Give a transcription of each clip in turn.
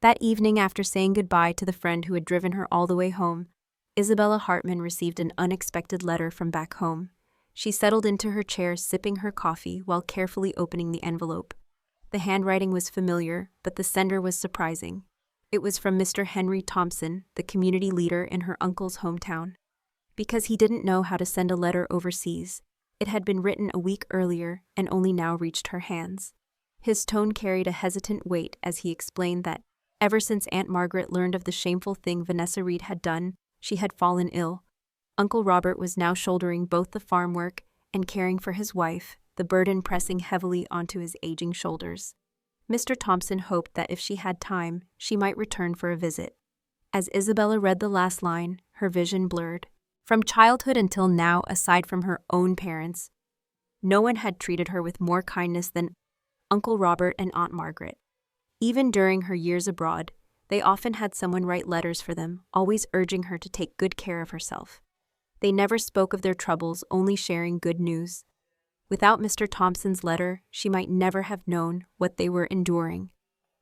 That evening, after saying goodbye to the friend who had driven her all the way home, Isabella Hartman received an unexpected letter from back home. She settled into her chair, sipping her coffee while carefully opening the envelope. The handwriting was familiar, but the sender was surprising. It was from Mr. Henry Thompson, the community leader in her uncle's hometown. Because he didn't know how to send a letter overseas, it had been written a week earlier and only now reached her hands. His tone carried a hesitant weight as he explained that, ever since Aunt Margaret learned of the shameful thing Vanessa Reed had done, she had fallen ill. Uncle Robert was now shouldering both the farm work and caring for his wife, the burden pressing heavily onto his aging shoulders. Mr. Thompson hoped that if she had time, she might return for a visit. As Isabella read the last line, her vision blurred. From childhood until now, aside from her own parents, no one had treated her with more kindness than Uncle Robert and Aunt Margaret. Even during her years abroad, they often had someone write letters for them, always urging her to take good care of herself. They never spoke of their troubles, only sharing good news. Without Mr. Thompson's letter, she might never have known what they were enduring.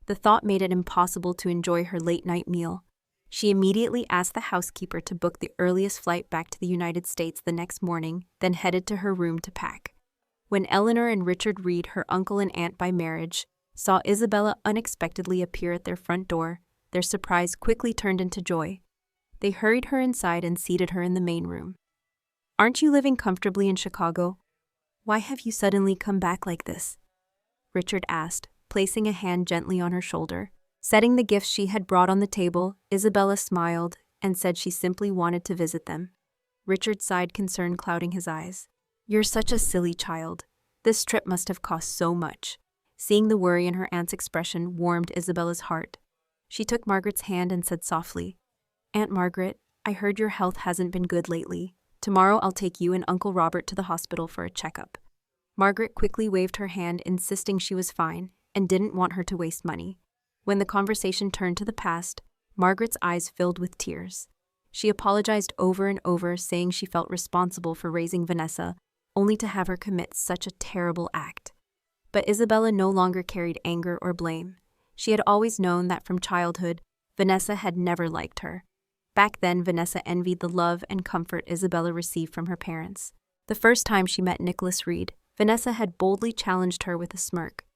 The thought made it impossible to enjoy her late-night meal. She immediately asked the housekeeper to book the earliest flight back to the United States the next morning, then headed to her room to pack. When Eleanor and Richard Reed, her uncle and aunt by marriage, saw Isabella unexpectedly appear at their front door, their surprise quickly turned into joy. They hurried her inside and seated her in the main room. "Aren't you living comfortably in Chicago? Why have you suddenly come back like this?" Richard asked, placing a hand gently on her shoulder. Setting the gifts she had brought on the table, Isabella smiled and said she simply wanted to visit them. Richard sighed, concern clouding his eyes. "You're such a silly child. This trip must have cost so much." Seeing the worry in her aunt's expression warmed Isabella's heart. She took Margaret's hand and said softly, "Aunt Margaret, I heard your health hasn't been good lately. Tomorrow I'll take you and Uncle Robert to the hospital for a checkup." Margaret quickly waved her hand, insisting she was fine and didn't want her to waste money. When the conversation turned to the past, Margaret's eyes filled with tears. She apologized over and over, saying she felt responsible for raising Vanessa, only to have her commit such a terrible act. But Isabella no longer carried anger or blame. She had always known that from childhood, Vanessa had never liked her. Back then, Vanessa envied the love and comfort Isabella received from her parents. The first time she met Nicholas Reed, Vanessa had boldly challenged her with a smirk.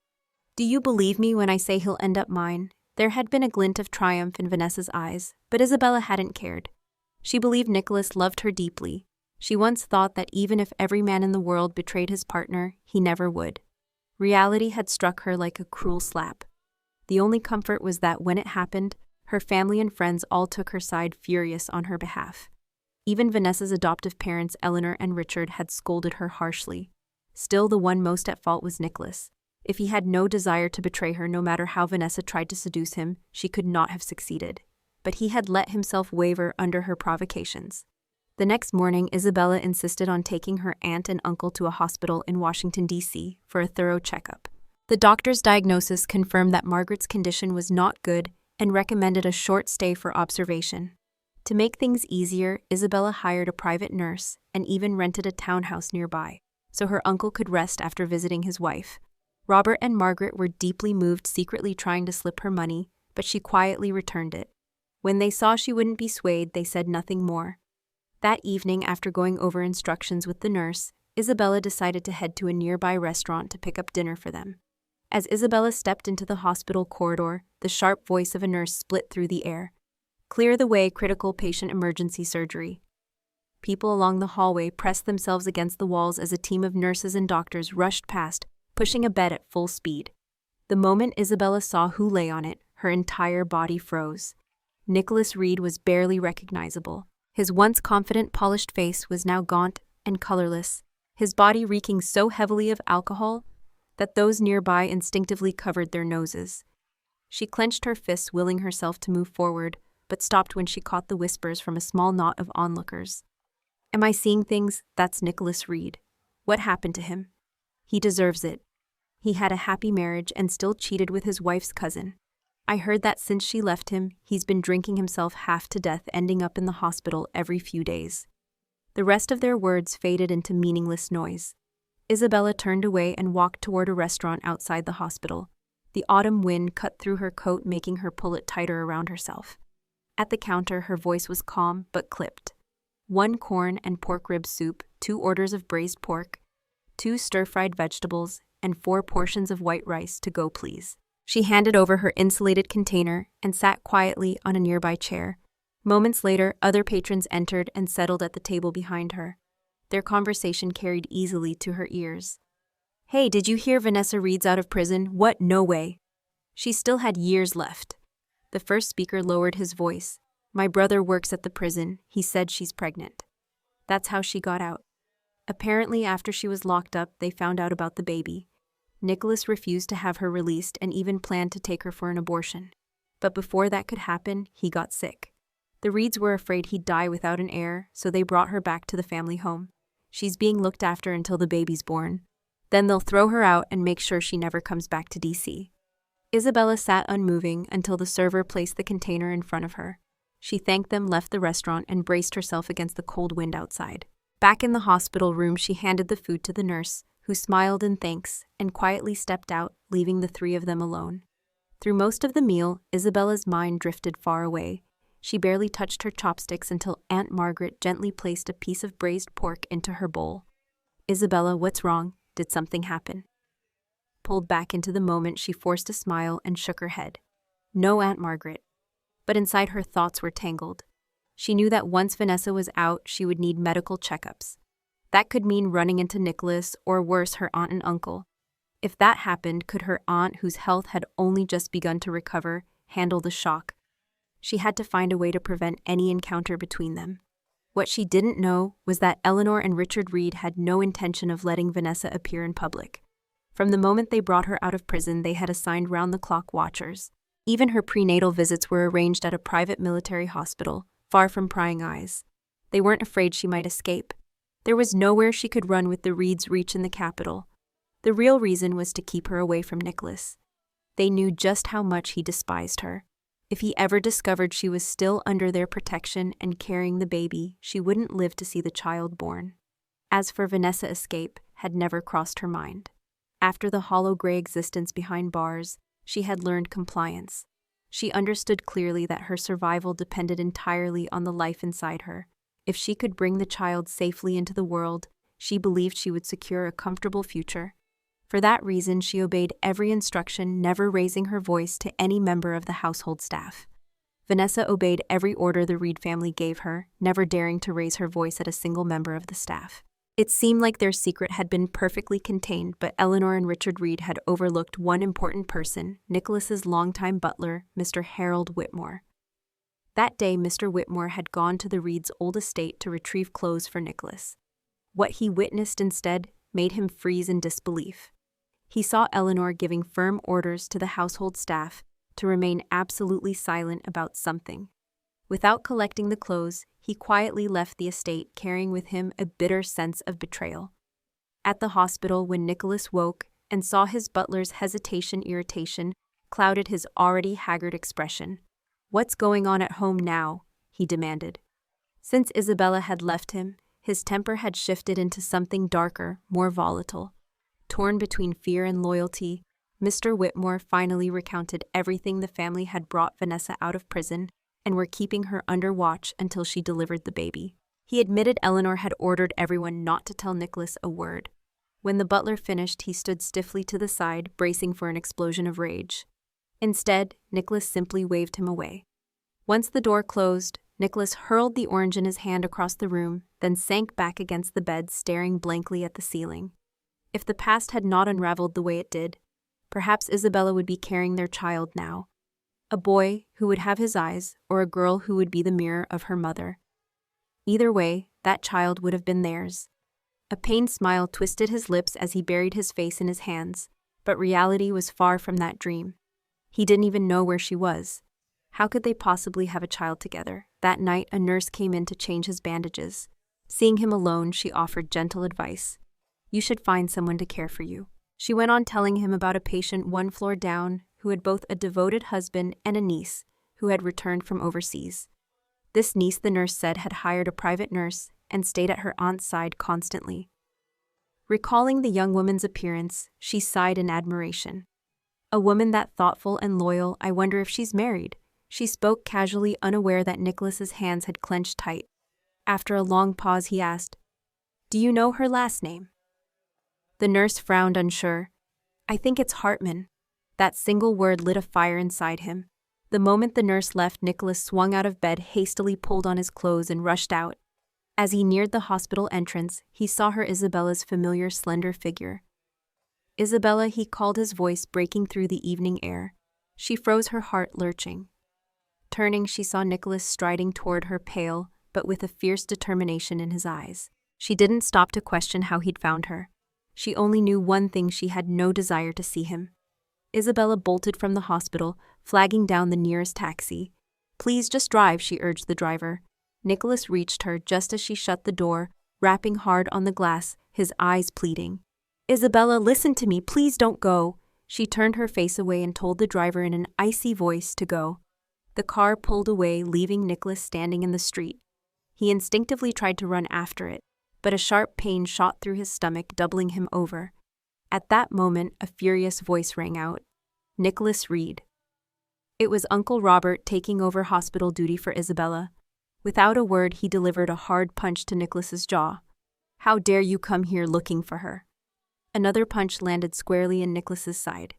"Do you believe me when I say he'll end up mine?" There had been a glint of triumph in Vanessa's eyes, but Isabella hadn't cared. She believed Nicholas loved her deeply. She once thought that even if every man in the world betrayed his partner, he never would. Reality had struck her like a cruel slap. The only comfort was that when it happened, her family and friends all took her side, furious on her behalf. Even Vanessa's adoptive parents, Eleanor and Richard, had scolded her harshly. Still, the one most at fault was Nicholas. If he had no desire to betray her, no matter how Vanessa tried to seduce him, she could not have succeeded. But he had let himself waver under her provocations. The next morning, Isabella insisted on taking her aunt and uncle to a hospital in Washington, D.C. for a thorough checkup. The doctor's diagnosis confirmed that Margaret's condition was not good and recommended a short stay for observation. To make things easier, Isabella hired a private nurse and even rented a townhouse nearby, so her uncle could rest after visiting his wife. Robert and Margaret were deeply moved, secretly trying to slip her money, but she quietly returned it. When they saw she wouldn't be swayed, they said nothing more. That evening, after going over instructions with the nurse, Isabella decided to head to a nearby restaurant to pick up dinner for them. As Isabella stepped into the hospital corridor, the sharp voice of a nurse split through the air. "Clear the way, critical patient emergency surgery." People along the hallway pressed themselves against the walls as a team of nurses and doctors rushed past, pushing a bed at full speed. The moment Isabella saw who lay on it, her entire body froze. Nicholas Reed was barely recognizable. His once confident, polished face was now gaunt and colorless, his body reeking so heavily of alcohol that those nearby instinctively covered their noses. She clenched her fists, willing herself to move forward, but stopped when she caught the whispers from a small knot of onlookers. "Am I seeing things? That's Nicholas Reed. What happened to him? He deserves it. He had a happy marriage and still cheated with his wife's cousin. I heard that since she left him, he's been drinking himself half to death, ending up in the hospital every few days." The rest of their words faded into meaningless noise. Isabella turned away and walked toward a restaurant outside the hospital. The autumn wind cut through her coat, making her pull it tighter around herself. At the counter, her voice was calm but clipped. 1 corn and pork rib soup, 2 orders of braised pork, 2 stir-fried vegetables, and 4 portions of white rice to go, please. She handed over her insulated container and sat quietly on a nearby chair. Moments later, other patrons entered and settled at the table behind her. Their conversation carried easily to her ears. "Hey, did you hear Vanessa Reed's out of prison? What? No way." She still had years left. The first speaker lowered his voice. "My brother works at the prison. He said she's pregnant." That's how she got out. Apparently, after she was locked up, they found out about the baby. Nicholas refused to have her released and even planned to take her for an abortion. But before that could happen, he got sick. The Reeds were afraid he'd die without an heir, so they brought her back to the family home. She's being looked after until the baby's born. Then they'll throw her out and make sure she never comes back to DC. Isabella sat unmoving until the server placed the container in front of her. She thanked them, left the restaurant, and braced herself against the cold wind outside. Back in the hospital room, she handed the food to the nurse, who smiled in thanks and quietly stepped out, leaving the 3 of them alone. Through most of the meal, Isabella's mind drifted far away. She barely touched her chopsticks until Aunt Margaret gently placed a piece of braised pork into her bowl. "Isabella, what's wrong? Did something happen?" Pulled back into the moment, she forced a smile and shook her head. "No, Aunt Margaret." But inside, her thoughts were tangled. She knew that once Vanessa was out, she would need medical checkups. That could mean running into Nicholas, or worse, her aunt and uncle. If that happened, could her aunt, whose health had only just begun to recover, handle the shock? She had to find a way to prevent any encounter between them. What she didn't know was that Eleanor and Richard Reed had no intention of letting Vanessa appear in public. From the moment they brought her out of prison, they had assigned round-the-clock watchers. Even her prenatal visits were arranged at a private military hospital, far from prying eyes. They weren't afraid she might escape. There was nowhere she could run with the Reeds' reach in the capital. The real reason was to keep her away from Nicholas. They knew just how much he despised her. If he ever discovered she was still under their protection and carrying the baby, she wouldn't live to see the child born. As for Vanessa, escape had never crossed her mind. After the hollow gray existence behind bars, she had learned compliance. She understood clearly that her survival depended entirely on the life inside her. If she could bring the child safely into the world, she believed she would secure a comfortable future. For that reason, she obeyed every instruction, never raising her voice to any member of the household staff. Vanessa obeyed every order the Reed family gave her, never daring to raise her voice at a single member of the staff. It seemed like their secret had been perfectly contained, but Eleanor and Richard Reed had overlooked one important person, Nicholas's longtime butler, Mr. Harold Whitmore. That day, Mr. Whitmore had gone to the Reeds' old estate to retrieve clothes for Nicholas. What he witnessed instead made him freeze in disbelief. He saw Eleanor giving firm orders to the household staff to remain absolutely silent about something. Without collecting the clothes, he quietly left the estate, carrying with him a bitter sense of betrayal. At the hospital, when Nicholas woke and saw his butler's irritation clouded his already haggard expression. "What's going on at home now?" he demanded. Since Isabella had left him, his temper had shifted into something darker, more volatile. Torn between fear and loyalty, Mr. Whitmore finally recounted everything the family had brought Vanessa out of prison and were keeping her under watch until she delivered the baby. He admitted Eleanor had ordered everyone not to tell Nicholas a word. When the butler finished, he stood stiffly to the side, bracing for an explosion of rage. Instead, Nicholas simply waved him away. Once the door closed, Nicholas hurled the orange in his hand across the room, then sank back against the bed, staring blankly at the ceiling. If the past had not unraveled the way it did, perhaps Isabella would be carrying their child now. A boy who would have his eyes, or a girl who would be the mirror of her mother. Either way, that child would have been theirs. A pained smile twisted his lips as he buried his face in his hands, but reality was far from that dream. He didn't even know where she was. How could they possibly have a child together? That night, a nurse came in to change his bandages. Seeing him alone, she offered gentle advice. "You should find someone to care for you." She went on telling him about a patient 1 floor down who had both a devoted husband and a niece who had returned from overseas. This niece, the nurse said, had hired a private nurse and stayed at her aunt's side constantly. Recalling the young woman's appearance, she sighed in admiration. A woman that thoughtful and loyal, I wonder if she's married. She spoke casually, unaware that Nicholas's hands had clenched tight. After a long pause, he asked, "Do you know her last name?" The nurse frowned, unsure. "I think it's Hartman." That single word lit a fire inside him. The moment the nurse left, Nicholas swung out of bed, hastily pulled on his clothes, and rushed out. As he neared the hospital entrance, he saw her, Isabella's familiar slender figure. "Isabella," he called, his voice breaking through the evening air. She froze, her heart lurching. Turning, she saw Nicholas striding toward her, pale, but with a fierce determination in his eyes. She didn't stop to question how he'd found her. She only knew one thing: she had no desire to see him. Isabella bolted from the hospital, flagging down the nearest taxi. "Please just drive," she urged the driver. Nicholas reached her just as she shut the door, rapping hard on the glass, his eyes pleading. "Isabella, listen to me, please don't go." She turned her face away and told the driver in an icy voice to go. The car pulled away, leaving Nicholas standing in the street. He instinctively tried to run after it, but a sharp pain shot through his stomach, doubling him over. At that moment, a furious voice rang out. "Nicholas Reed." It was Uncle Robert taking over hospital duty for Isabella. Without a word, he delivered a hard punch to Nicholas's jaw. "How dare you come here looking for her?" Another punch landed squarely in Nicholas's side.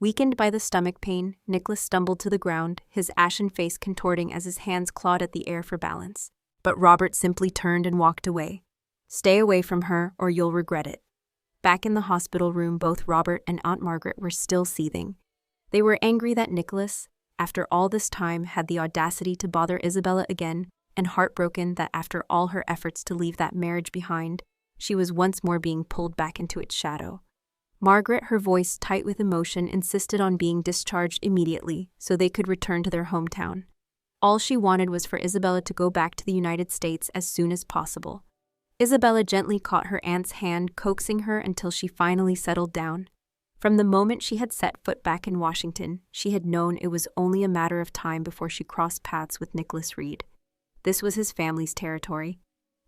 Weakened by the stomach pain, Nicholas stumbled to the ground, his ashen face contorting as his hands clawed at the air for balance. But Robert simply turned and walked away. "Stay away from her, or you'll regret it." Back in the hospital room, both Robert and Aunt Margaret were still seething. They were angry that Nicholas, after all this time, had the audacity to bother Isabella again, and heartbroken that after all her efforts to leave that marriage behind, she was once more being pulled back into its shadow. Margaret, her voice tight with emotion, insisted on being discharged immediately so they could return to their hometown. All she wanted was for Isabella to go back to the United States as soon as possible. Isabella gently caught her aunt's hand, coaxing her until she finally settled down. From the moment she had set foot back in Washington, she had known it was only a matter of time before she crossed paths with Nicholas Reed. This was his family's territory.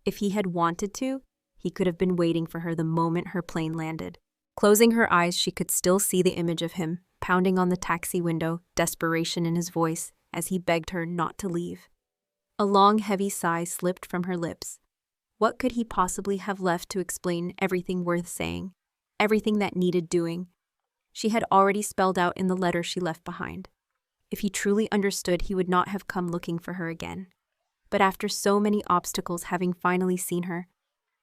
If he had wanted to, he could have been waiting for her the moment her plane landed. Closing her eyes, she could still see the image of him, pounding on the taxi window, desperation in his voice, as he begged her not to leave. A long, heavy sigh slipped from her lips. What could he possibly have left to explain everything worth saying, everything that needed doing? She had already spelled out in the letter she left behind. If he truly understood, he would not have come looking for her again. But after so many obstacles, having finally seen her,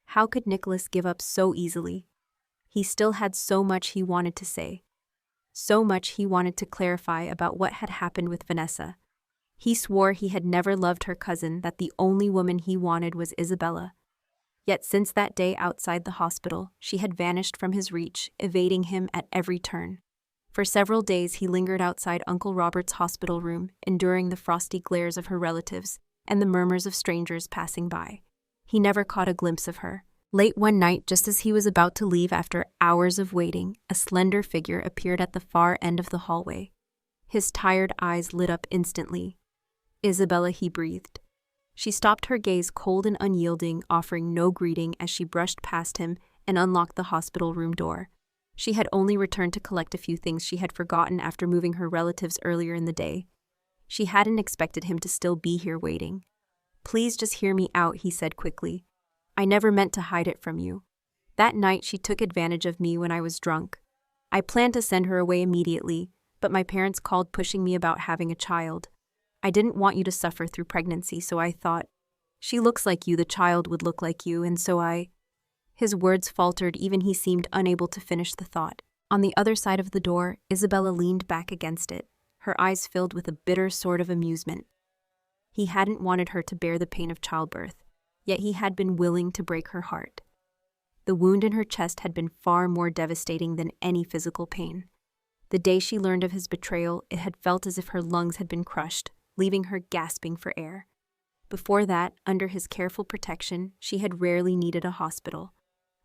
how could Nicholas give up so easily? He still had so much he wanted to say. So much he wanted to clarify about what had happened with Vanessa. He swore he had never loved her cousin, that the only woman he wanted was Isabella. Yet since that day outside the hospital, she had vanished from his reach, evading him at every turn. For several days he lingered outside Uncle Robert's hospital room, enduring the frosty glares of her relatives and the murmurs of strangers passing by. He never caught a glimpse of her. Late one night, just as he was about to leave after hours of waiting, a slender figure appeared at the far end of the hallway. His tired eyes lit up instantly. "Isabella," he breathed. She stopped, her gaze cold and unyielding, offering no greeting as she brushed past him and unlocked the hospital room door. She had only returned to collect a few things she had forgotten after moving her relatives earlier in the day. She hadn't expected him to still be here waiting. "Please just hear me out," he said quickly. "I never meant to hide it from you. That night she took advantage of me when I was drunk. I planned to send her away immediately, but my parents called pushing me about having a child. I didn't want you to suffer through pregnancy, so I thought, she looks like you, the child would look like you, and so I—" His words faltered, even he seemed unable to finish the thought. On the other side of the door, Isabella leaned back against it, her eyes filled with a bitter sort of amusement. He hadn't wanted her to bear the pain of childbirth, yet he had been willing to break her heart. The wound in her chest had been far more devastating than any physical pain. The day she learned of his betrayal, it had felt as if her lungs had been crushed, leaving her gasping for air. Before that, under his careful protection, she had rarely needed a hospital.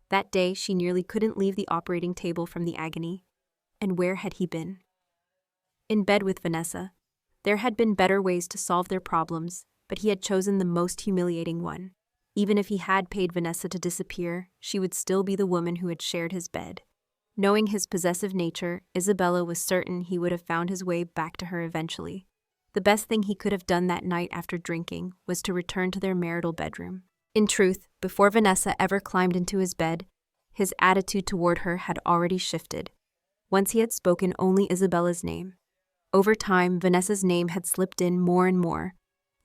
That day, she nearly couldn't leave the operating table from the agony. And where had he been? In bed with Vanessa. There had been better ways to solve their problems, but he had chosen the most humiliating one. Even if he had paid Vanessa to disappear, she would still be the woman who had shared his bed. Knowing his possessive nature, Isabella was certain he would have found his way back to her eventually. The best thing he could have done that night after drinking was to return to their marital bedroom. In truth, before Vanessa ever climbed into his bed, his attitude toward her had already shifted. Once he had spoken only Isabella's name. Over time, Vanessa's name had slipped in more and more.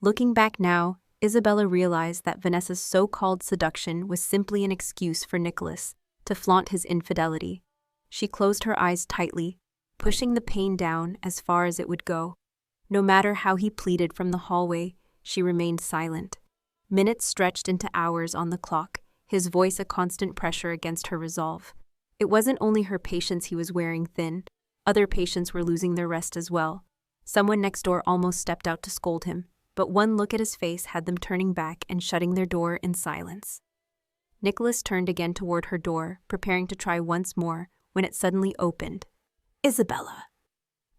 Looking back now, Isabella realized that Vanessa's so-called seduction was simply an excuse for Nicholas to flaunt his infidelity. She closed her eyes tightly, pushing the pain down as far as it would go. No matter how he pleaded from the hallway, she remained silent. Minutes stretched into hours on the clock, his voice a constant pressure against her resolve. It wasn't only her patience he was wearing thin. Other patients were losing their rest as well. Someone next door almost stepped out to scold him, but one look at his face had them turning back and shutting their door in silence. Nicholas turned again toward her door, preparing to try once more, when it suddenly opened. "Isabella!"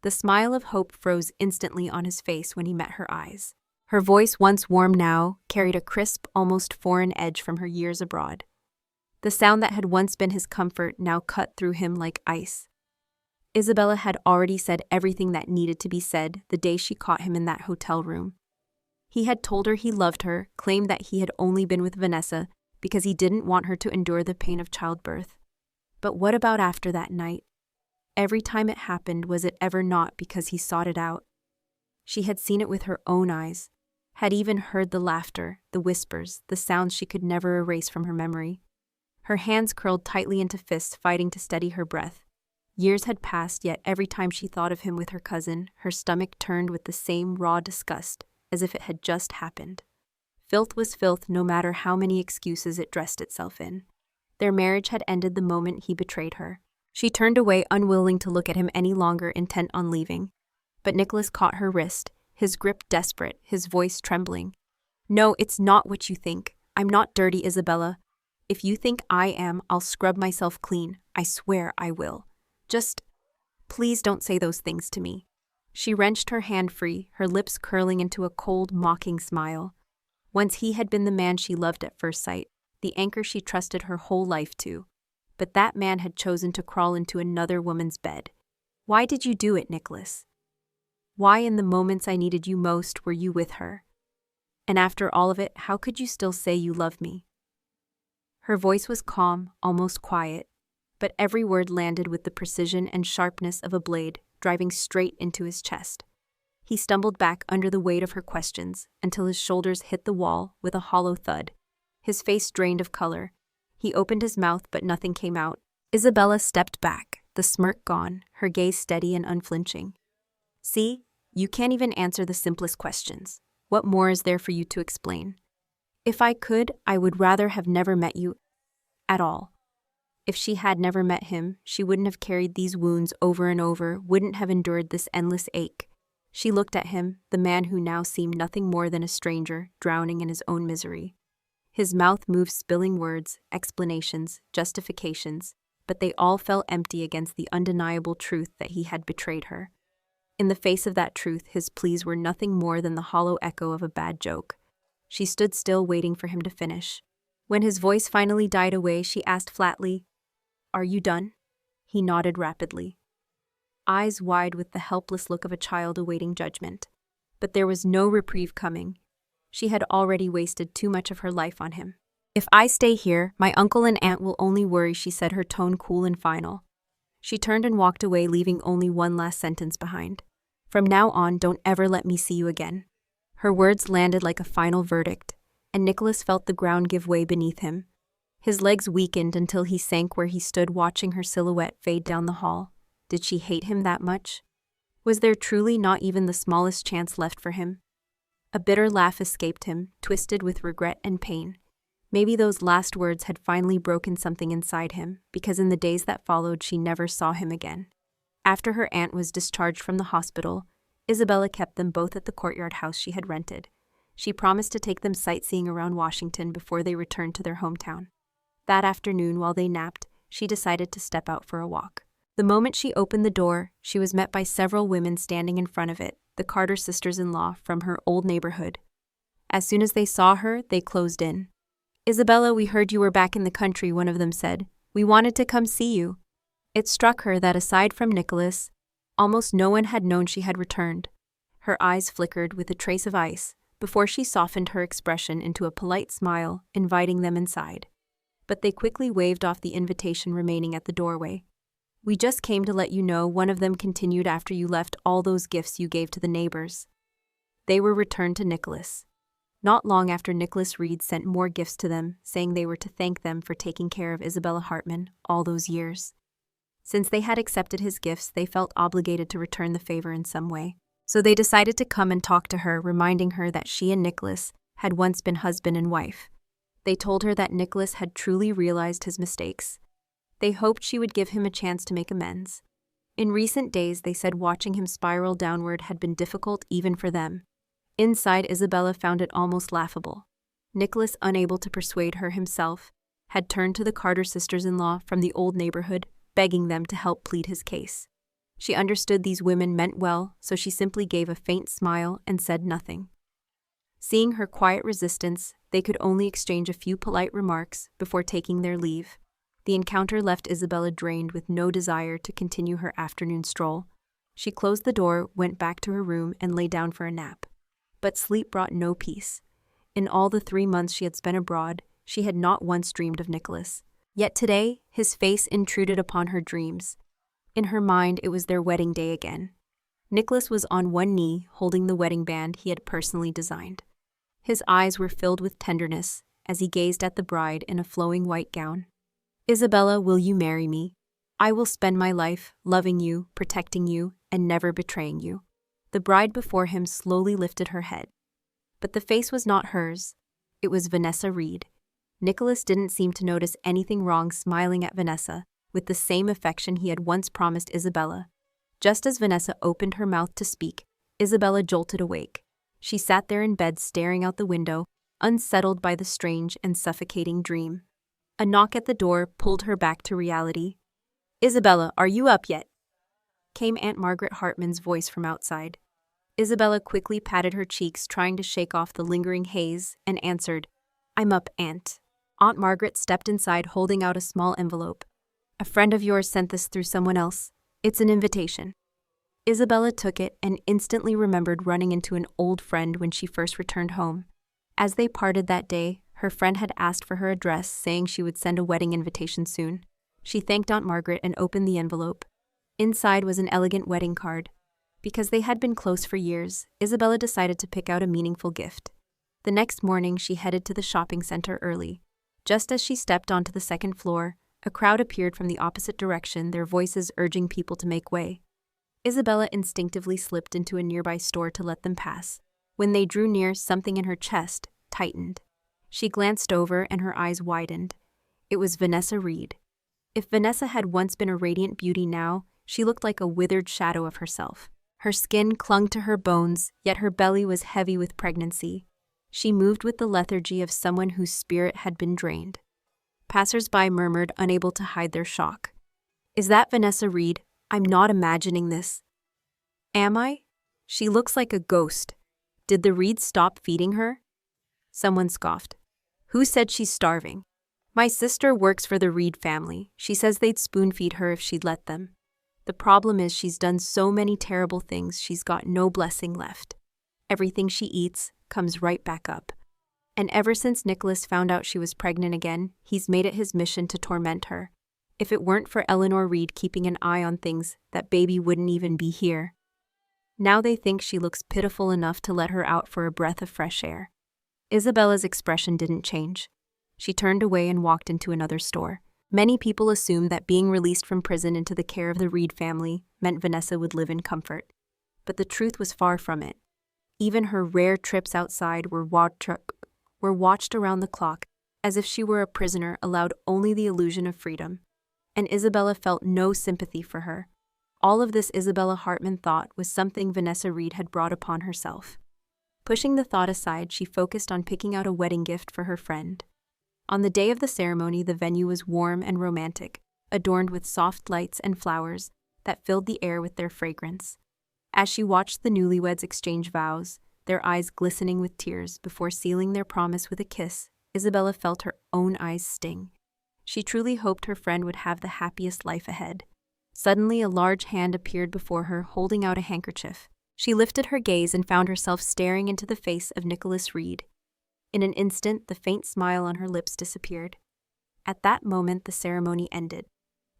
The smile of hope froze instantly on his face when he met her eyes. Her voice, once warm now, carried a crisp, almost foreign edge from her years abroad. The sound that had once been his comfort now cut through him like ice. Isabella had already said everything that needed to be said the day she caught him in that hotel room. He had told her he loved her, claimed that he had only been with Vanessa because he didn't want her to endure the pain of childbirth. But what about after that night? Every time it happened, was it ever not because he sought it out? She had seen it with her own eyes, had even heard the laughter, the whispers, the sounds she could never erase from her memory. Her hands curled tightly into fists, fighting to steady her breath. Years had passed, yet every time she thought of him with her cousin, her stomach turned with the same raw disgust, as if it had just happened. Filth was filth, no matter how many excuses it dressed itself in. Their marriage had ended the moment he betrayed her. She turned away, unwilling to look at him any longer, intent on leaving. But Nicholas caught her wrist, his grip desperate, his voice trembling. "No, it's not what you think. I'm not dirty, Isabella. If you think I am, I'll scrub myself clean. I swear I will. Just, please don't say those things to me." She wrenched her hand free, her lips curling into a cold, mocking smile. Once he had been the man she loved at first sight, the anchor she trusted her whole life to. But that man had chosen to crawl into another woman's bed. Why did you do it, Nicholas? Why, in the moments I needed you most, were you with her? And after all of it, how could you still say you love me? Her voice was calm, almost quiet, but every word landed with the precision and sharpness of a blade, driving straight into his chest. He stumbled back under the weight of her questions until his shoulders hit the wall with a hollow thud. His face drained of color. He opened his mouth, but nothing came out. Isabella stepped back, the smirk gone, her gaze steady and unflinching. "See, you can't even answer the simplest questions. What more is there for you to explain? If I could, I would rather have never met you at all." If she had never met him, she wouldn't have carried these wounds over and over, wouldn't have endured this endless ache. She looked at him, the man who now seemed nothing more than a stranger, drowning in his own misery. His mouth moved, spilling words, explanations, justifications, but they all fell empty against the undeniable truth that he had betrayed her. In the face of that truth, his pleas were nothing more than the hollow echo of a bad joke. She stood still, waiting for him to finish. When his voice finally died away, she asked flatly, "Are you done?" He nodded rapidly, eyes wide with the helpless look of a child awaiting judgment. But there was no reprieve coming. She had already wasted too much of her life on him. "If I stay here, my uncle and aunt will only worry," she said, her tone cool and final. She turned and walked away, leaving only one last sentence behind. "From now on, don't ever let me see you again." Her words landed like a final verdict, and Nicholas felt the ground give way beneath him. His legs weakened until he sank where he stood, watching her silhouette fade down the hall. Did she hate him that much? Was there truly not even the smallest chance left for him? A bitter laugh escaped him, twisted with regret and pain. Maybe those last words had finally broken something inside him, because in the days that followed she never saw him again. After her aunt was discharged from the hospital, Isabella kept them both at the courtyard house she had rented. She promised to take them sightseeing around Washington before they returned to their hometown. That afternoon, while they napped, she decided to step out for a walk. The moment she opened the door, she was met by several women standing in front of it, the Carter sisters-in-law from her old neighborhood. As soon as they saw her, they closed in. "Isabella, we heard you were back in the country," one of them said. "We wanted to come see you." It struck her that aside from Nicholas, almost no one had known she had returned. Her eyes flickered with a trace of ice before she softened her expression into a polite smile, inviting them inside. But they quickly waved off the invitation remaining at the doorway. "We just came to let you know," one of them continued, "after you left all those gifts you gave to the neighbors. They were returned to Nicholas." Not long after, Nicholas Reed sent more gifts to them, saying they were to thank them for taking care of Isabella Hartman all those years. Since they had accepted his gifts, they felt obligated to return the favor in some way. So they decided to come and talk to her, reminding her that she and Nicholas had once been husband and wife. They told her that Nicholas had truly realized his mistakes. They hoped she would give him a chance to make amends. In recent days, they said watching him spiral downward had been difficult even for them. Inside, Isabella found it almost laughable. Nicholas, unable to persuade her himself, had turned to the Carter sisters-in-law from the old neighborhood, begging them to help plead his case. She understood these women meant well, so she simply gave a faint smile and said nothing. Seeing her quiet resistance, they could only exchange a few polite remarks before taking their leave. The encounter left Isabella drained with no desire to continue her afternoon stroll. She closed the door, went back to her room, and lay down for a nap. But sleep brought no peace. In all the 3 months she had spent abroad, she had not once dreamed of Nicholas. Yet today, his face intruded upon her dreams. In her mind, it was their wedding day again. Nicholas was on one knee, holding the wedding band he had personally designed. His eyes were filled with tenderness as he gazed at the bride in a flowing white gown. "Isabella, will you marry me? I will spend my life loving you, protecting you, and never betraying you." The bride before him slowly lifted her head. But the face was not hers. It was Vanessa Reed. Nicholas didn't seem to notice anything wrong, smiling at Vanessa with the same affection he had once promised Isabella. Just as Vanessa opened her mouth to speak, Isabella jolted awake. She sat there in bed, staring out the window, unsettled by the strange and suffocating dream. A knock at the door pulled her back to reality. "Isabella, are you up yet?" came Aunt Margaret Hartman's voice from outside. Isabella quickly patted her cheeks, trying to shake off the lingering haze, and answered, "I'm up, Aunt." Aunt Margaret stepped inside, holding out a small envelope. "A friend of yours sent this through someone else. It's an invitation." Isabella took it and instantly remembered running into an old friend when she first returned home. As they parted that day, her friend had asked for her address, saying she would send a wedding invitation soon. She thanked Aunt Margaret and opened the envelope. Inside was an elegant wedding card. Because they had been close for years, Isabella decided to pick out a meaningful gift. The next morning, she headed to the shopping center early. Just as she stepped onto the second floor, a crowd appeared from the opposite direction, their voices urging people to make way. Isabella instinctively slipped into a nearby store to let them pass. When they drew near, something in her chest tightened. She glanced over and her eyes widened. It was Vanessa Reed. If Vanessa had once been a radiant beauty, now she looked like a withered shadow of herself. Her skin clung to her bones, yet her belly was heavy with pregnancy. She moved with the lethargy of someone whose spirit had been drained. Passers-by murmured, unable to hide their shock. "Is that Vanessa Reed? I'm not imagining this." "Am I? She looks like a ghost. Did the Reeds stop feeding her?" Someone scoffed. "Who said she's starving? My sister works for the Reed family. She says they'd spoon-feed her if she'd let them. The problem is she's done so many terrible things, she's got no blessing left. Everything she eats comes right back up. And ever since Nicholas found out she was pregnant again, he's made it his mission to torment her. If it weren't for Eleanor Reed keeping an eye on things, that baby wouldn't even be here. Now they think she looks pitiful enough to let her out for a breath of fresh air." Isabella's expression didn't change. She turned away and walked into another store. Many people assumed that being released from prison into the care of the Reed family meant Vanessa would live in comfort. But the truth was far from it. Even her rare trips outside were watched around the clock, as if she were a prisoner allowed only the illusion of freedom. And Isabella felt no sympathy for her. All of this, Isabella Hartman thought, was something Vanessa Reed had brought upon herself. Pushing the thought aside, she focused on picking out a wedding gift for her friend. On the day of the ceremony, the venue was warm and romantic, adorned with soft lights and flowers that filled the air with their fragrance. As she watched the newlyweds exchange vows, their eyes glistening with tears before sealing their promise with a kiss, Isabella felt her own eyes sting. She truly hoped her friend would have the happiest life ahead. Suddenly, a large hand appeared before her, holding out a handkerchief. She lifted her gaze and found herself staring into the face of Nicholas Reed. In an instant, the faint smile on her lips disappeared. At that moment, the ceremony ended.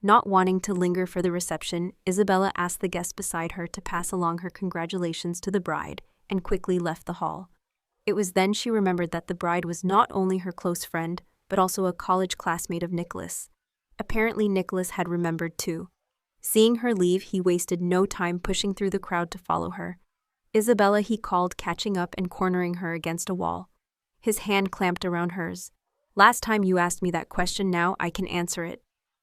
Not wanting to linger for the reception, Isabella asked the guest beside her to pass along her congratulations to the bride and quickly left the hall. It was then she remembered that the bride was not only her close friend, but also a college classmate of Nicholas. Apparently, Nicholas had remembered too. Seeing her leave, he wasted no time pushing through the crowd to follow her. Isabella, he called, catching up and cornering her against a wall. His hand clamped around hers. Last time you asked me that question, now I can answer it.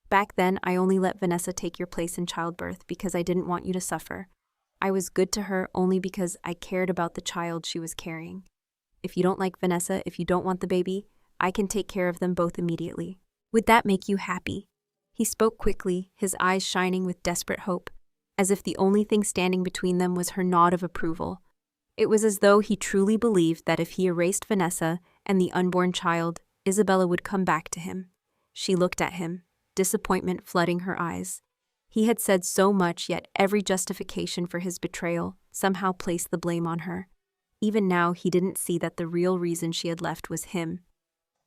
Back then, I only let Vanessa take your place in childbirth because I didn't want you to suffer. I was good to her only because I cared about the child she was carrying. If you don't like Vanessa, if you don't want the baby, I can take care of them both immediately. Would that make you happy? He spoke quickly, his eyes shining with desperate hope, as if the only thing standing between them was her nod of approval. It was as though he truly believed that if he erased Vanessa and the unborn child, Isabella would come back to him. She looked at him, disappointment flooding her eyes. He had said so much, yet every justification for his betrayal somehow placed the blame on her. Even now, he didn't see that the real reason she had left was him.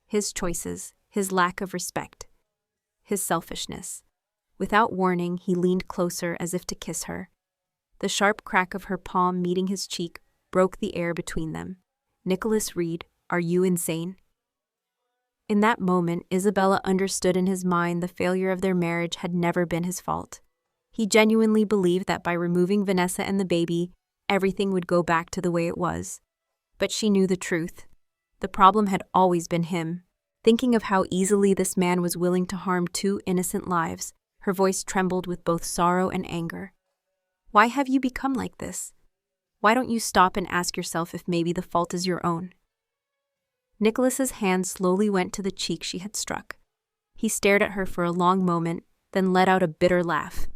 His choices, his lack of respect, his selfishness. Without warning, he leaned closer as if to kiss her. The sharp crack of her palm meeting his cheek broke the air between them. Nicholas Reed, are you insane? In that moment, Isabella understood in his mind the failure of their marriage had never been his fault. He genuinely believed that by removing Vanessa and the baby, everything would go back to the way it was. But she knew the truth. The problem had always been him. Thinking of how easily this man was willing to harm two innocent lives, her voice trembled with both sorrow and anger. Why have you become like this? Why don't you stop and ask yourself if maybe the fault is your own? Nicholas's hand slowly went to the cheek she had struck. He stared at her for a long moment, then let out a bitter laugh.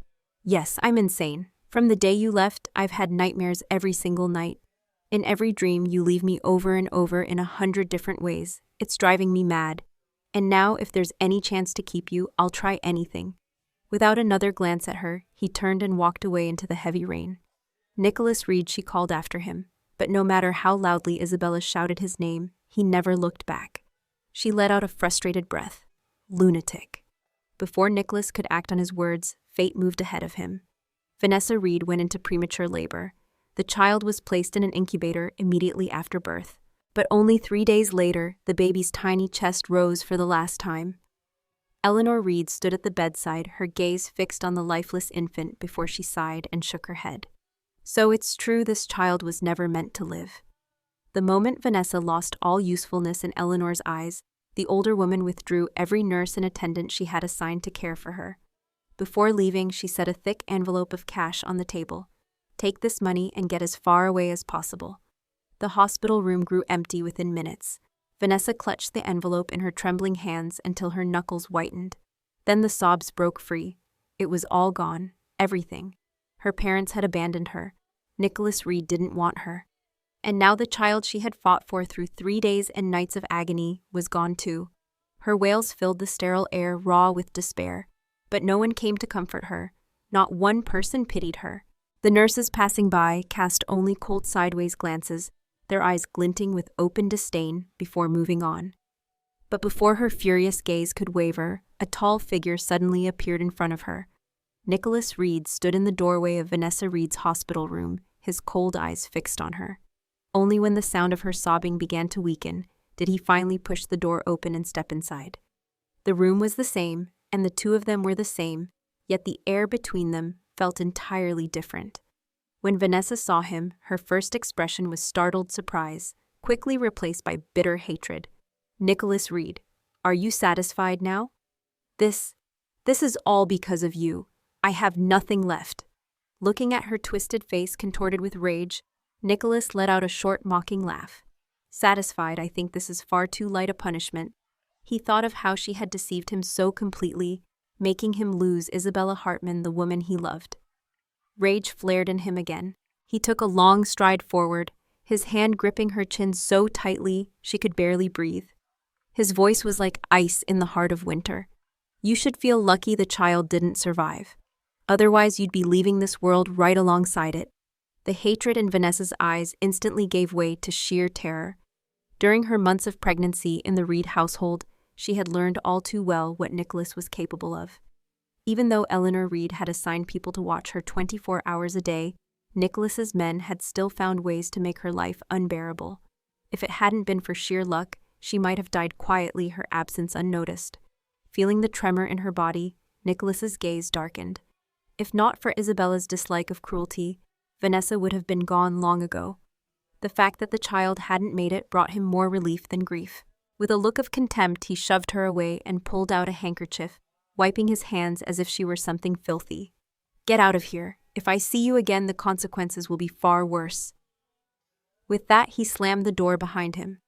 Yes, I'm insane. From the day you left, I've had nightmares every single night. In every dream, you leave me over and over in 100 different ways. It's driving me mad. And now, if there's any chance to keep you, I'll try anything. Without another glance at her, he turned and walked away into the heavy rain. Nicholas Reed, she called after him, but no matter how loudly Isabella shouted his name, he never looked back. She let out a frustrated breath. Lunatic. Before Nicholas could act on his words, fate moved ahead of him. Vanessa Reed went into premature labor. The child was placed in an incubator immediately after birth. But only 3 days later, the baby's tiny chest rose for the last time. Eleanor Reed stood at the bedside, her gaze fixed on the lifeless infant before she sighed and shook her head. So it's true, this child was never meant to live. The moment Vanessa lost all usefulness in Eleanor's eyes, the older woman withdrew every nurse and attendant she had assigned to care for her. Before leaving, she set a thick envelope of cash on the table. Take this money and get as far away as possible. The hospital room grew empty within minutes. Vanessa clutched the envelope in her trembling hands until her knuckles whitened. Then the sobs broke free. It was all gone, everything. Her parents had abandoned her. Nicholas Reed didn't want her. And now the child she had fought for through 3 days and nights of agony was gone too. Her wails filled the sterile air raw with despair. But no one came to comfort her. Not one person pitied her. The nurses passing by cast only cold sideways glances, their eyes glinting with open disdain before moving on. But before her furious gaze could waver, a tall figure suddenly appeared in front of her. Nicholas Reed stood in the doorway of Vanessa Reed's hospital room, his cold eyes fixed on her. Only when the sound of her sobbing began to weaken did he finally push the door open and step inside. The room was the same, and the two of them were the same, yet the air between them felt entirely different. When Vanessa saw him, her first expression was startled surprise, quickly replaced by bitter hatred. Nicholas Reed, are you satisfied now? This is all because of you. I have nothing left. Looking at her twisted face contorted with rage, Nicholas let out a short, mocking laugh. Satisfied, I think this is far too light a punishment. He thought of how she had deceived him so completely, making him lose Isabella Hartman, the woman he loved. Rage flared in him again. He took a long stride forward, his hand gripping her chin so tightly she could barely breathe. His voice was like ice in the heart of winter. You should feel lucky the child didn't survive. Otherwise, you'd be leaving this world right alongside it. The hatred in Vanessa's eyes instantly gave way to sheer terror. During her months of pregnancy in the Reed household, she had learned all too well what Nicholas was capable of. Even though Eleanor Reed had assigned people to watch her 24 hours a day, Nicholas's men had still found ways to make her life unbearable. If it hadn't been for sheer luck, she might have died quietly, her absence unnoticed. Feeling the tremor in her body, Nicholas's gaze darkened. If not for Isabella's dislike of cruelty, Vanessa would have been gone long ago. The fact that the child hadn't made it brought him more relief than grief. With a look of contempt, he shoved her away and pulled out a handkerchief, wiping his hands as if she were something filthy. "Get out of here. If I see you again, the consequences will be far worse." With that, he slammed the door behind him.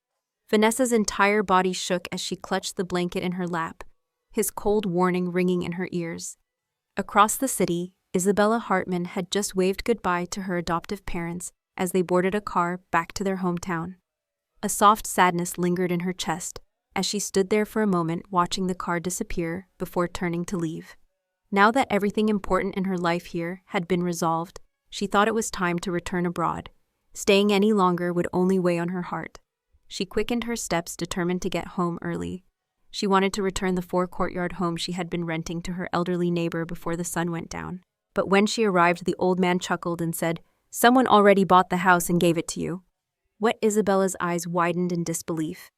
Vanessa's entire body shook as she clutched the blanket in her lap, his cold warning ringing in her ears. Across the city, Isabella Hartman had just waved goodbye to her adoptive parents as they boarded a car back to their hometown. A soft sadness lingered in her chest as she stood there for a moment watching the car disappear before turning to leave. Now that everything important in her life here had been resolved, she thought it was time to return abroad. Staying any longer would only weigh on her heart. She quickened her steps, determined to get home early. She wanted to return the 4-courtyard home she had been renting to her elderly neighbor before the sun went down. But when she arrived, the old man chuckled and said, "Someone already bought the house and gave it to you." What? Isabella's eyes widened in disbelief.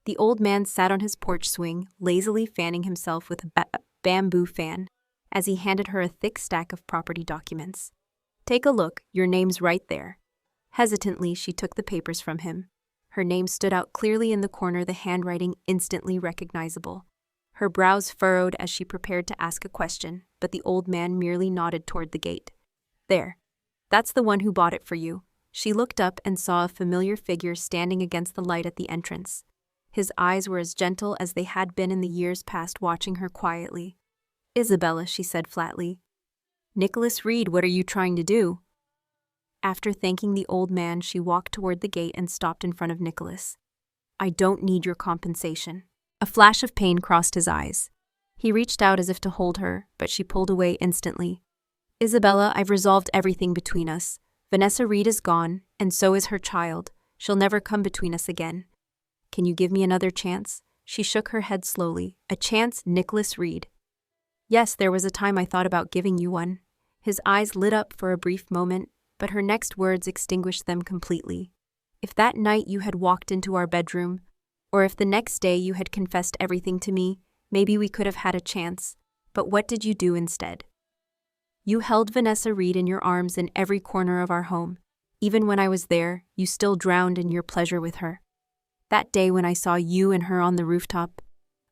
The old man sat on his porch swing, lazily fanning himself with a bamboo fan, as he handed her a thick stack of property documents. "Take a look, your name's right there." Hesitantly, she took the papers from him. Her name stood out clearly in the corner, the handwriting instantly recognizable. Her brows furrowed as she prepared to ask a question, but the old man merely nodded toward the gate. "There. That's the one who bought it for you." She looked up and saw a familiar figure standing against the light at the entrance. His eyes were as gentle as they had been in the years past, watching her quietly. "Isabella," she said flatly. "Nicholas Reed, what are you trying to do?" After thanking the old man, she walked toward the gate and stopped in front of Nicholas. "I don't need your compensation." A flash of pain crossed his eyes. He reached out as if to hold her, but she pulled away instantly. "Isabella, I've resolved everything between us. Vanessa Reed is gone, and so is her child. She'll never come between us again. Can you give me another chance?" She shook her head slowly. "A chance, Nicholas Reed?" "Yes, there was a time I thought about giving you one." His eyes lit up for a brief moment, but her next words extinguished them completely. "If that night you had walked into our bedroom, or if the next day you had confessed everything to me, maybe we could have had a chance. But what did you do instead? You held Vanessa Reed in your arms in every corner of our home. Even when I was there, you still drowned in your pleasure with her. That day when I saw you and her on the rooftop,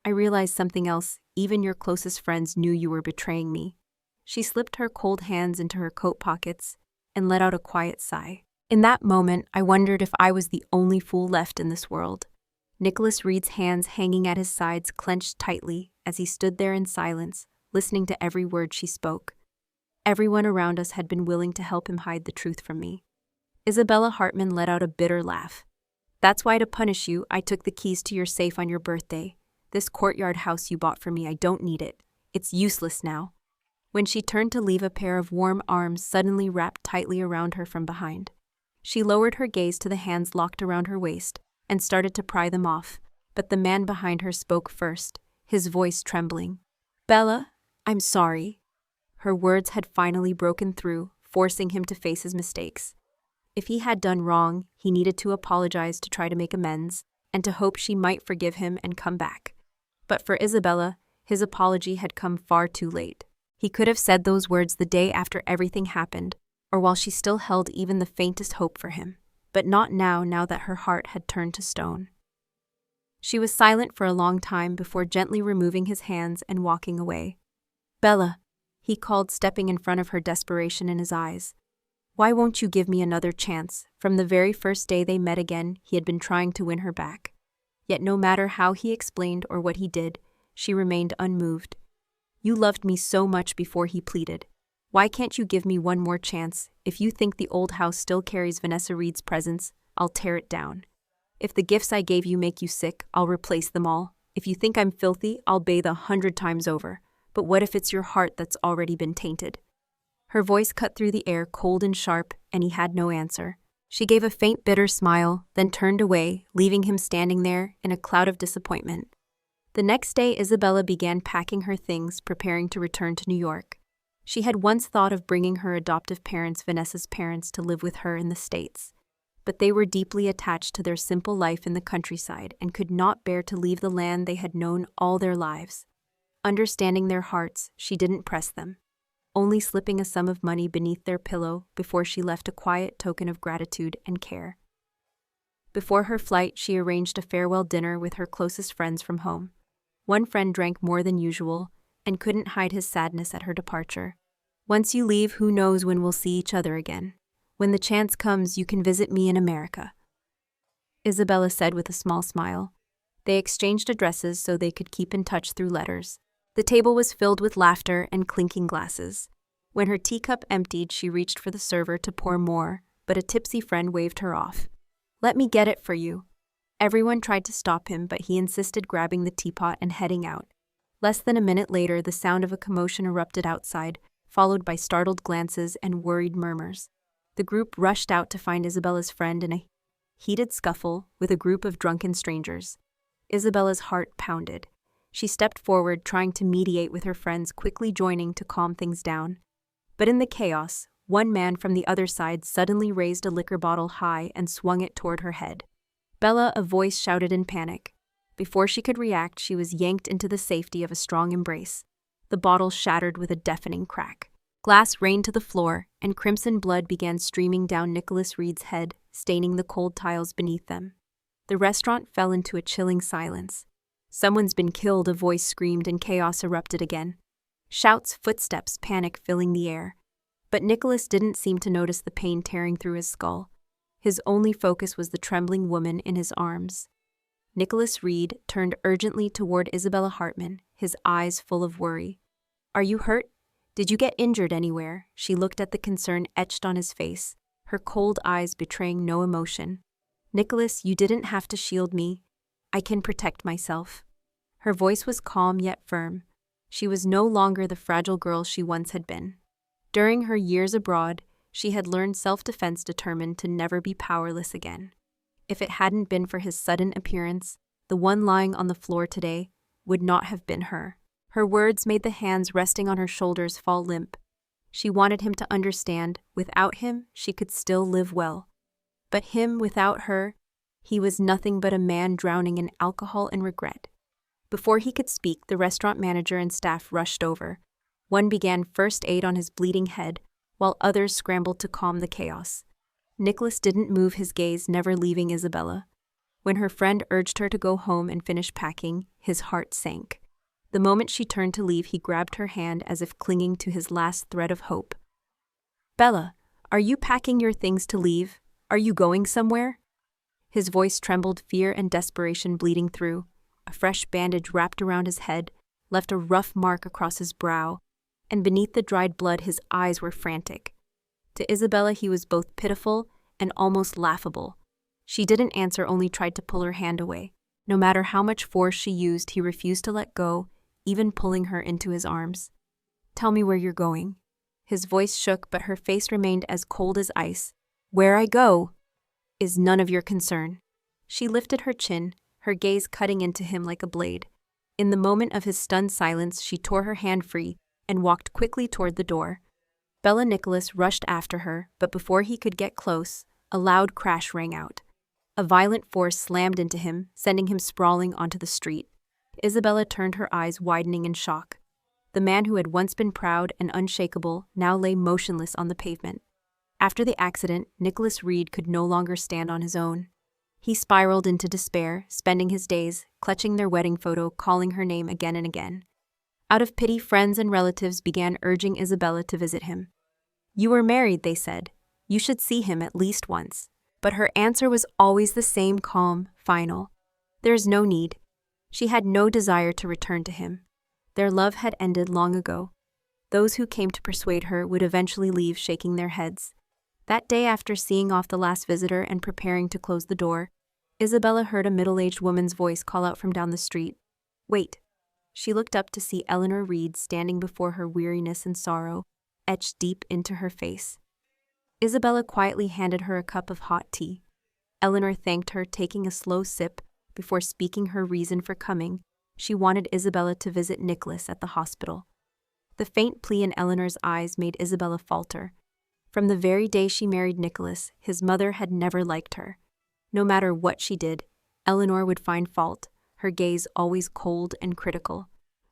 I realized something else. Even your closest friends knew you were betraying me." She slipped her cold hands into her coat pockets and let out a quiet sigh. "In that moment, I wondered if I was the only fool left in this world." Nicholas Reed's hands hanging at his sides clenched tightly as he stood there in silence, listening to every word she spoke. Everyone around us had been willing to help him hide the truth from me. Isabella Hartman let out a bitter laugh. "That's why, to punish you, I took the keys to your safe on your birthday. This courtyard house you bought for me, I don't need it. It's useless now." When she turned to leave, a pair of warm arms suddenly wrapped tightly around her from behind. She lowered her gaze to the hands locked around her waist and started to pry them off, but the man behind her spoke first, his voice trembling. "Bella, I'm sorry." Her words had finally broken through, forcing him to face his mistakes. If he had done wrong, he needed to apologize to try to make amends, and to hope she might forgive him and come back. But for Isabella, his apology had come far too late. He could have said those words the day after everything happened, or while she still held even the faintest hope for him. But not now that her heart had turned to stone. She was silent for a long time before gently removing his hands and walking away. "Bella," he called, stepping in front of her, desperation in his eyes. "Why won't you give me another chance?" From the very first day they met again, he had been trying to win her back. Yet no matter how he explained or what he did, she remained unmoved. "You loved me so much before," he pleaded. "Why can't you give me one more chance? If you think the old house still carries Vanessa Reed's presence, I'll tear it down. If the gifts I gave you make you sick, I'll replace them all. If you think I'm filthy, I'll bathe 100 times over. But what if it's your heart that's already been tainted?" Her voice cut through the air cold and sharp, and he had no answer. She gave a faint, bitter smile, then turned away, leaving him standing there in a cloud of disappointment. The next day, Isabella began packing her things, preparing to return to New York. She had once thought of bringing her adoptive parents, Vanessa's parents, to live with her in the States. But they were deeply attached to their simple life in the countryside and could not bear to leave the land they had known all their lives. Understanding their hearts, she didn't press them, only slipping a sum of money beneath their pillow before she left a quiet token of gratitude and care. Before her flight, she arranged a farewell dinner with her closest friends from home. One friend drank more than usual and couldn't hide his sadness at her departure. "Once you leave, who knows when we'll see each other again. When the chance comes, you can visit me in America," Isabella said with a small smile. They exchanged addresses so they could keep in touch through letters. The table was filled with laughter and clinking glasses. When her teacup emptied, she reached for the server to pour more, but a tipsy friend waved her off. "Let me get it for you." Everyone tried to stop him, but he insisted, grabbing the teapot and heading out. Less than a minute later, the sound of a commotion erupted outside, followed by startled glances and worried murmurs. The group rushed out to find Isabella's friend in a heated scuffle with a group of drunken strangers. Isabella's heart pounded. She stepped forward, trying to mediate with her friends, quickly joining to calm things down. But in the chaos, one man from the other side suddenly raised a liquor bottle high and swung it toward her head. "Bella," a voice shouted in panic. Before she could react, she was yanked into the safety of a strong embrace. The bottle shattered with a deafening crack. Glass rained to the floor, and crimson blood began streaming down Nicholas Reed's head, staining the cold tiles beneath them. The restaurant fell into a chilling silence. "Someone's been killed," a voice screamed, and chaos erupted again. Shouts, footsteps, panic filling the air. But Nicholas didn't seem to notice the pain tearing through his skull. His only focus was the trembling woman in his arms. Nicholas Reed turned urgently toward Isabella Hartman, his eyes full of worry. "Are you hurt? Did you get injured anywhere?" She looked at the concern etched on his face, her cold eyes betraying no emotion. "Nicholas, you didn't have to shield me. I can protect myself." Her voice was calm yet firm. She was no longer the fragile girl she once had been. During her years abroad, she had learned self-defense, determined to never be powerless again. If it hadn't been for his sudden appearance, the one lying on the floor today would not have been her. Her words made the hands resting on her shoulders fall limp. She wanted him to understand, without him, she could still live well. But him without her, he was nothing but a man drowning in alcohol and regret. Before he could speak, the restaurant manager and staff rushed over. One began first aid on his bleeding head, while others scrambled to calm the chaos. Nicholas didn't move his gaze, never leaving Isabella. When her friend urged her to go home and finish packing, his heart sank. The moment she turned to leave, he grabbed her hand as if clinging to his last thread of hope. "Bella, are you packing your things to leave? Are you going somewhere?" His voice trembled, fear and desperation bleeding through. A fresh bandage wrapped around his head left a rough mark across his brow, and beneath the dried blood his eyes were frantic. To Isabella he was both pitiful and almost laughable. She didn't answer, only tried to pull her hand away. No matter how much force she used, he refused to let go, even pulling her into his arms. "Tell me where you're going." His voice shook, but her face remained as cold as ice. "Where I go is none of your concern." She lifted her chin, her gaze cutting into him like a blade. In the moment of his stunned silence, she tore her hand free and walked quickly toward the door. Bella Nicholas rushed after her, but before he could get close, a loud crash rang out. A violent force slammed into him, sending him sprawling onto the street. Isabella turned, her eyes widening in shock. The man who had once been proud and unshakable now lay motionless on the pavement. After the accident, Nicholas Reed could no longer stand on his own. He spiraled into despair, spending his days clutching their wedding photo, calling her name again and again. Out of pity, friends and relatives began urging Isabella to visit him. "You were married," they said. "You should see him at least once." But her answer was always the same, calm, final. "There's no need." She had no desire to return to him. Their love had ended long ago. Those who came to persuade her would eventually leave, shaking their heads. That day, after seeing off the last visitor and preparing to close the door, Isabella heard a middle-aged woman's voice call out from down the street. "Wait." She looked up to see Eleanor Reed standing before her, weariness and sorrow, etched deep into her face. Isabella quietly handed her a cup of hot tea. Eleanor thanked her, taking a slow sip before speaking her reason for coming. She wanted Isabella to visit Nicholas at the hospital. The faint plea in Eleanor's eyes made Isabella falter. From the very day she married Nicholas, his mother had never liked her. No matter what she did, Eleanor would find fault, her gaze always cold and critical.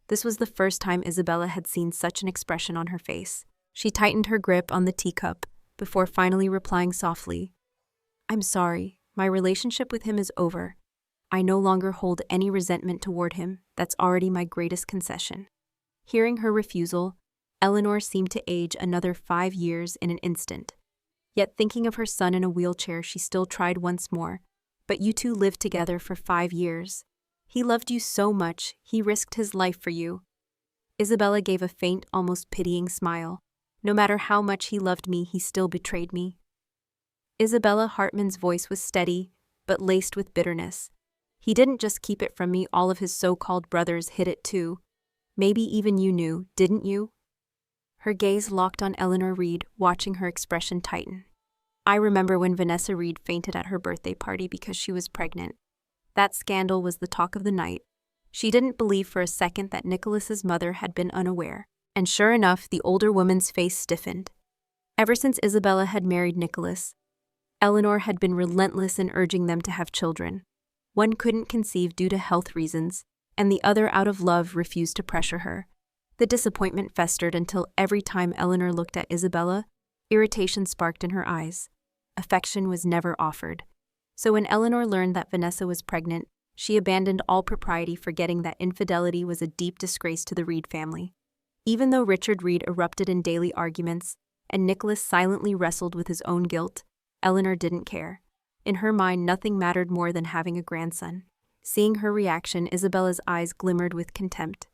This was the first time Isabella had seen such an expression on her face. She tightened her grip on the teacup before finally replying softly, "I'm sorry, my relationship with him is over. I no longer hold any resentment toward him. That's already my greatest concession." Hearing her refusal, Eleanor seemed to age another 5 years in an instant. Yet thinking of her son in a wheelchair, she still tried once more. "But you two lived together for 5 years. He loved you so much, he risked his life for you." Isabella gave a faint, almost pitying smile. "No matter how much he loved me, he still betrayed me." Isabella Hartman's voice was steady, but laced with bitterness. "He didn't just keep it from me, all of his so-called brothers hid it too. Maybe even you knew, didn't you?" Her gaze locked on Eleanor Reed, watching her expression tighten. "I remember when Vanessa Reed fainted at her birthday party because she was pregnant. That scandal was the talk of the night. She didn't believe for a second that Nicholas's mother had been unaware. And sure enough, the older woman's face stiffened. Ever since Isabella had married Nicholas, Eleanor had been relentless in urging them to have children. One couldn't conceive due to health reasons, and the other out of love refused to pressure her. The disappointment festered until every time Eleanor looked at Isabella, irritation sparked in her eyes. Affection was never offered. So when Eleanor learned that Vanessa was pregnant, she abandoned all propriety, forgetting that infidelity was a deep disgrace to the Reed family. Even though Richard Reed erupted in daily arguments, and Nicholas silently wrestled with his own guilt, Eleanor didn't care. In her mind, nothing mattered more than having a grandson. Seeing her reaction, Isabella's eyes glimmered with contempt.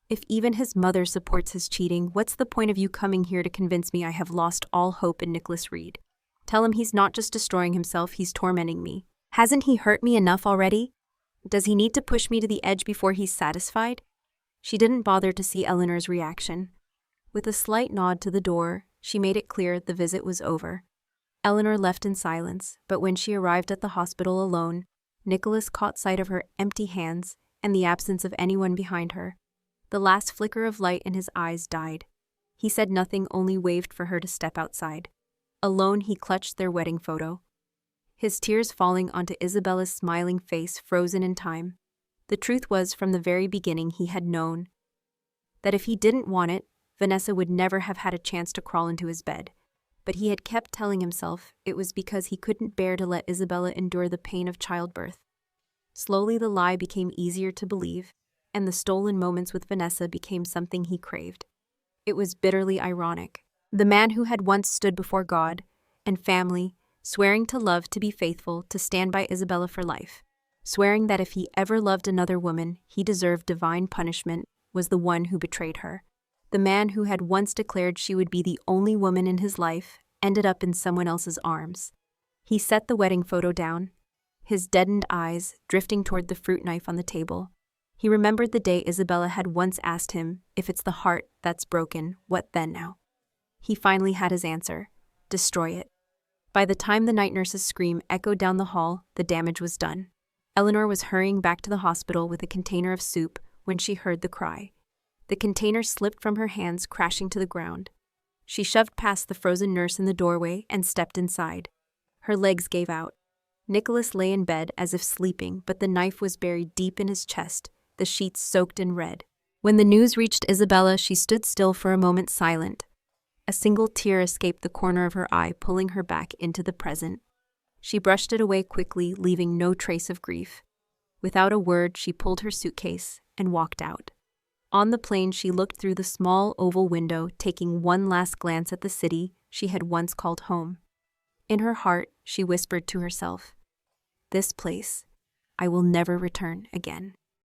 "If even his mother supports his cheating, what's the point of you coming here to convince me I have lost all hope in Nicholas Reed? Tell him he's not just destroying himself, he's tormenting me. Hasn't he hurt me enough already? Does he need to push me to the edge before he's satisfied?" She didn't bother to see Eleanor's reaction. With a slight nod to the door, she made it clear the visit was over. Eleanor left in silence, but when she arrived at the hospital alone, Nicholas caught sight of her empty hands and the absence of anyone behind her. The last flicker of light in his eyes died. He said nothing, only waved for her to step outside. Alone, he clutched their wedding photo, his tears falling onto Isabella's smiling face, frozen in time. The truth was, from the very beginning, he had known that if he didn't want it, Vanessa would never have had a chance to crawl into his bed. But he had kept telling himself it was because he couldn't bear to let Isabella endure the pain of childbirth. Slowly, the lie became easier to believe, and the stolen moments with Vanessa became something he craved. It was bitterly ironic. The man who had once stood before God and family, swearing to love, to be faithful, to stand by Isabella for life, swearing that if he ever loved another woman, he deserved divine punishment, was the one who betrayed her. The man who had once declared she would be the only woman in his life ended up in someone else's arms. He set the wedding photo down, his deadened eyes drifting toward the fruit knife on the table. He remembered the day Isabella had once asked him, "If it's the heart that's broken, what then now?" He finally had his answer: destroy it. By the time the night nurse's scream echoed down the hall, the damage was done. Eleanor was hurrying back to the hospital with a container of soup when she heard the cry. The container slipped from her hands, crashing to the ground. She shoved past the frozen nurse in the doorway and stepped inside. Her legs gave out. Nicholas lay in bed as if sleeping, but the knife was buried deep in his chest, the sheets soaked in red. When the news reached Isabella, she stood still for a moment, silent. A single tear escaped the corner of her eye, pulling her back into the present. She brushed it away quickly, leaving no trace of grief. Without a word, she pulled her suitcase and walked out. On the plane, she looked through the small oval window, taking one last glance at the city she had once called home. In her heart, she whispered to herself, "This place, I will never return again."